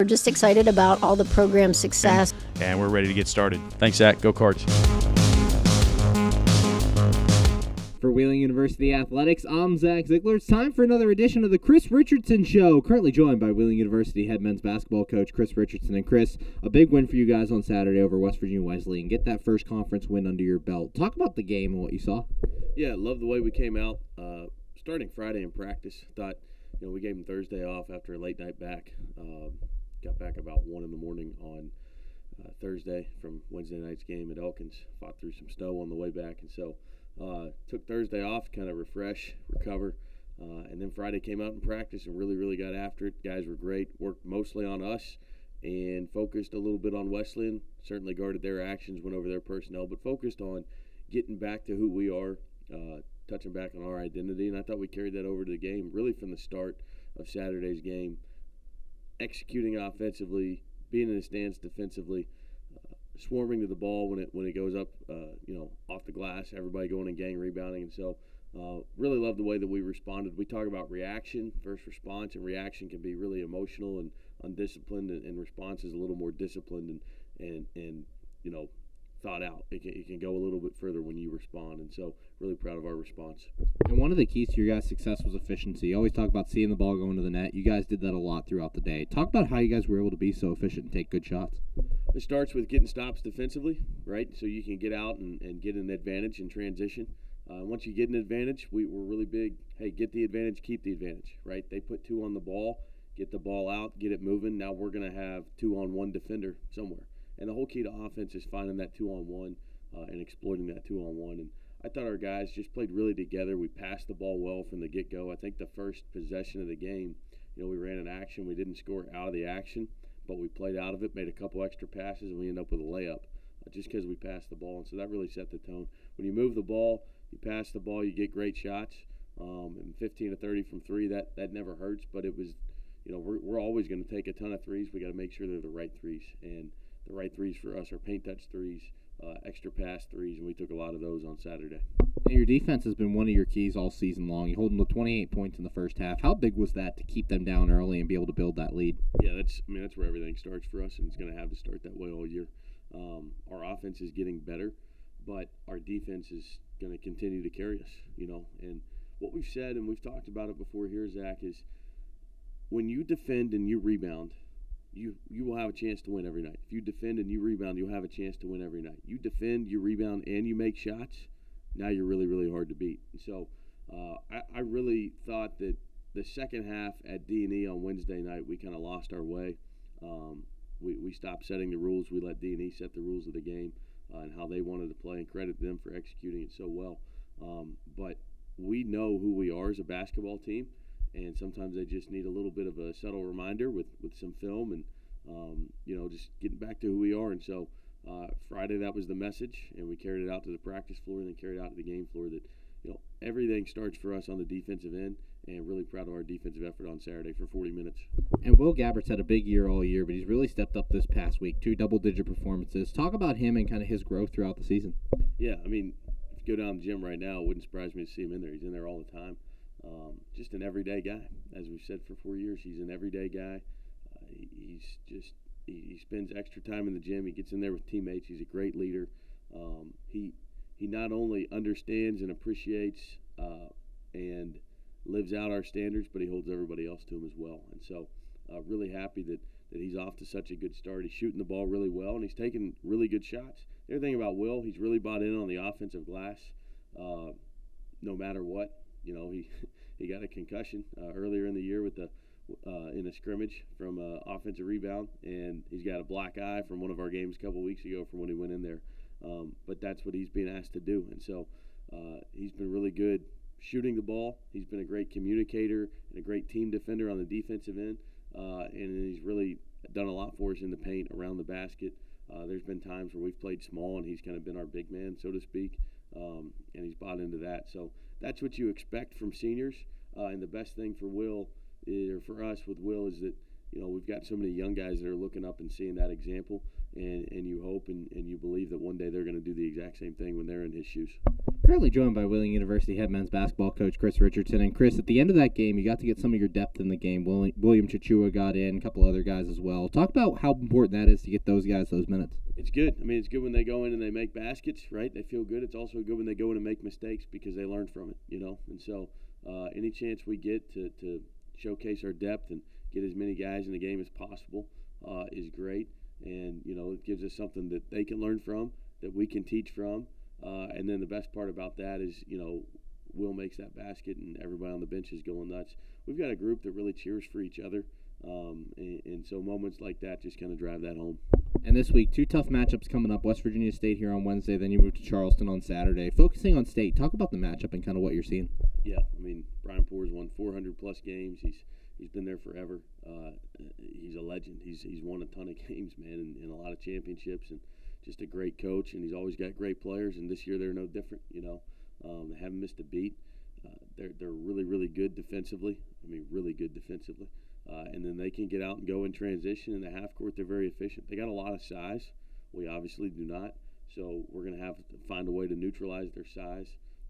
We're just excited about all the program success. And we're ready to get started. Thanks, Zach. Go Cards. For Wesleyan University Athletics, I'm Zach Ziegler. It's time for another edition of the Chris Richardson Show, currently joined by Wesleyan University head men's basketball coach Chris Richardson. And Chris, a big win for you guys on Saturday over West Virginia Wesleyan. Get that first conference win under your belt. Talk about the game and what you saw. Yeah, love the way we came out. Starting Friday in practice, thought we gave them Thursday off after a late night back. Got back about 1 in the morning on Thursday from Wednesday night's game at Elkins. Fought through some snow on the way back, and so took Thursday off to kind of refresh, recover, and then Friday came out in practice and really got after it. Guys were great, worked mostly on us and focused a little bit on Wesleyan. Certainly guarded their actions, went over their personnel, but focused on getting back to who we are, touching back on our identity, and I thought we carried that over to the game really from the start of Saturday's game, executing offensively, being in the stance defensively, swarming to the ball when it goes up, off the glass, everybody going and gang rebounding. And so really love the way that we responded. We talk about reaction, first response, and reaction can be really emotional and undisciplined, and response is a little more disciplined and thought out. It can go a little bit further when you respond, and so really proud of our response. And one of the keys to your guys' success was efficiency. You always talk about seeing the ball go into the net. You guys did that a lot throughout the day. Talk about how you guys were able to be so efficient and take good shots. It starts with getting stops defensively, right? So you can get out and get an advantage in transition. Once you get an advantage, we're really big, hey, get the advantage, keep the advantage, right? They put 2 on the ball, get the ball out, get it moving. Now we're going to have 2-on-1 defender somewhere. And the whole key to offense is finding that 2-on-1 and exploiting that 2-on-1. And I thought our guys just played really together. We passed the ball well from the get-go. I think the first possession of the game, we ran an action. We didn't score out of the action, but we played out of it, made a couple extra passes, and we ended up with a layup just because we passed the ball. And so that really set the tone. When you move the ball, you pass the ball, you get great shots. And 15 to 30 from 3, that never hurts. But it was, we're always going to take a ton of threes. We got to make sure they're the right threes. And the right threes for us are paint touch threes, extra pass threes, and we took a lot of those on Saturday. And your defense has been one of your keys all season long. You hold them to 28 points in the first half. How big was that to keep them down early and be able to build that lead? Yeah, that's where everything starts for us, and it's going to have to start that way all year. Our offense is getting better, but our defense is going to continue to carry us, And what we've said, and we've talked about it before here, Zach, is when you defend and you rebound, you will have a chance to win every night. If you defend and you rebound, you'll have a chance to win every night. You defend, you rebound, and you make shots, now you're really, really hard to beat. And so I really thought that the second half at D&E on Wednesday night, we kind of lost our way. We stopped setting the rules. We let D&E set the rules of the game and how they wanted to play, and credit them for executing it so well. But we know who we are as a basketball team. And sometimes they just need a little bit of a subtle reminder with some film and, just getting back to who we are. And so Friday, that was the message, and we carried it out to the practice floor and then carried it out to the game floor that, everything starts for us on the defensive end, and really proud of our defensive effort on Saturday for 40 minutes. And Will Gabbert's had a big year all year, but he's really stepped up this past week, 2 double-digit performances. Talk about him and kind of his growth throughout the season. Yeah, if you go down to the gym right now, it wouldn't surprise me to see him in there. He's in there all the time. Just an everyday guy. As we've said for 4 years, he's an everyday guy. He spends extra time in the gym. He gets in there with teammates. He's a great leader. He not only understands and appreciates and lives out our standards, but he holds everybody else to him as well. And so really happy that he's off to such a good start. He's shooting the ball really well, and he's taking really good shots. The other thing about Will, he's really bought in on the offensive glass no matter what. He got a concussion earlier in the year with in a scrimmage from offensive rebound, and he's got a black eye from one of our games a couple weeks ago from when he went in there. But that's what he's being asked to do, and so he's been really good shooting the ball. He's been a great communicator and a great team defender on the defensive end, and he's really done a lot for us in the paint around the basket. There's been times where we've played small, and he's kind of been our big man, so to speak, and he's bought into that. So that's what you expect from seniors, and the best thing for for us with Will is that we've got so many young guys that are looking up and seeing that example, and you hope and you believe that one day they're going to do the exact same thing when they're in his shoes. Currently joined by Wheeling University head men's basketball coach Chris Richardson. And Chris, at the end of that game, you got to get some of your depth in the game. William Chichua got in, a couple other guys as well. Talk about how important that is to get those guys those minutes. It's good. I mean, it's good when they go in and they make baskets, right? They feel good. It's also good when they go in and make mistakes because they learn from it, you know. And so any chance we get to showcase our depth and get as many guys in the game as possible is great. And, you know, it gives us something that they can learn from, that we can teach from. And then the best part about that is, you know, Will makes that basket and everybody on the bench is going nuts. We've got a group that really cheers for each other. And so moments like that just kind of drive that home. And this week, 2 tough matchups coming up. West Virginia State here on Wednesday, then you move to Charleston on Saturday. Focusing on State, talk about the matchup and kind of what you're seeing. Yeah, I mean, Brian Poor's won 400-plus games. He's been there forever. He's a legend. He's won a ton of games, man, and a lot of championships, and just a great coach. And he's always got great players. And this year they're no different. You know, they haven't missed a beat. They're really, really good defensively. I mean, really good defensively. And then they can get out and go in transition in the half court. They're very efficient. They got a lot of size. We obviously do not. So we're going to have to find a way to neutralize their size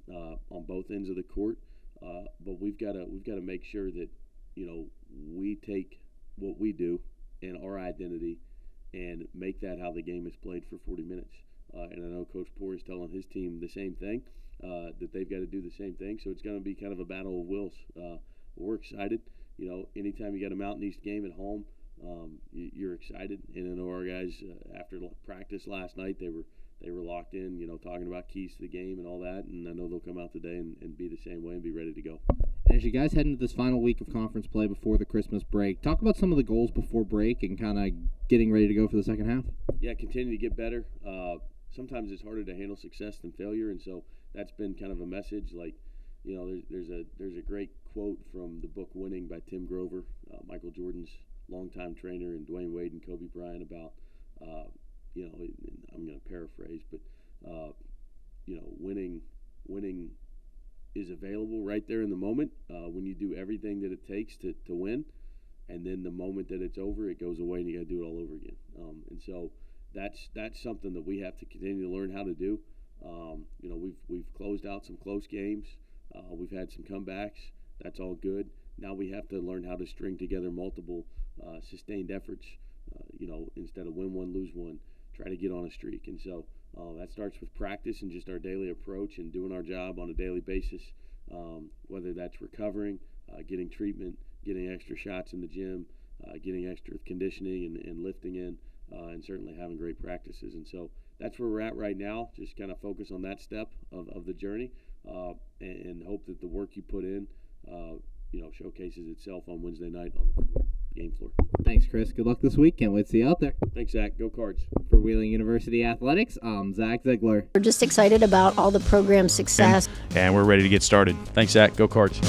on both ends of the court. But we've got to make sure that, you know, we take what we do and our identity and make that how the game is played for 40 minutes. And I know Coach Poor is telling his team the same thing, that they've got to do the same thing. So it's going to be kind of a battle of wills. We're excited. You know, anytime you got a Mountain East game at home, you're excited. And I know our guys, after practice last night, they were locked in, you know, talking about keys to the game and all that. And I know they'll come out today and be the same way and be ready to go. And as you guys head into this final week of conference play before the Christmas break, talk about some of the goals before break and kind of getting ready to go for the second half. Yeah, continue to get better. Sometimes it's harder to handle success than failure, and so that's been kind of a message. Like, you know, there's a great quote from the book Winning by Tim Grover, Michael Jordan's longtime trainer, and Dwayne Wade and Kobe Bryant about, you know, I'm going to paraphrase, but, you know, winning is available right there in the moment when you do everything that it takes to win, and then the moment that it's over, it goes away and you got to do it all over again. And so that's something that we have to continue to learn how to do. You know, we've closed out some close games. We've had some comebacks. That's all good. Now we have to learn how to string together multiple sustained efforts. You know, instead of win one, lose one, try to get on a streak. And so that starts with practice and just our daily approach and doing our job on a daily basis, whether that's recovering, getting treatment, getting extra shots in the gym, getting extra conditioning and lifting in, and certainly having great practices. And so that's where we're at right now. Just kind of focus on that step of the journey and hope that the work you put in, you know, showcases itself on Wednesday night on the game floor. Thanks, Chris. Good luck this week. Can't wait to see you out there. Thanks, Zach. Go Cards. For Wheeling University Athletics, I'm Zach Ziegler. We're just excited about all the program success. And we're ready to get started. Thanks, Zach. Go Cards.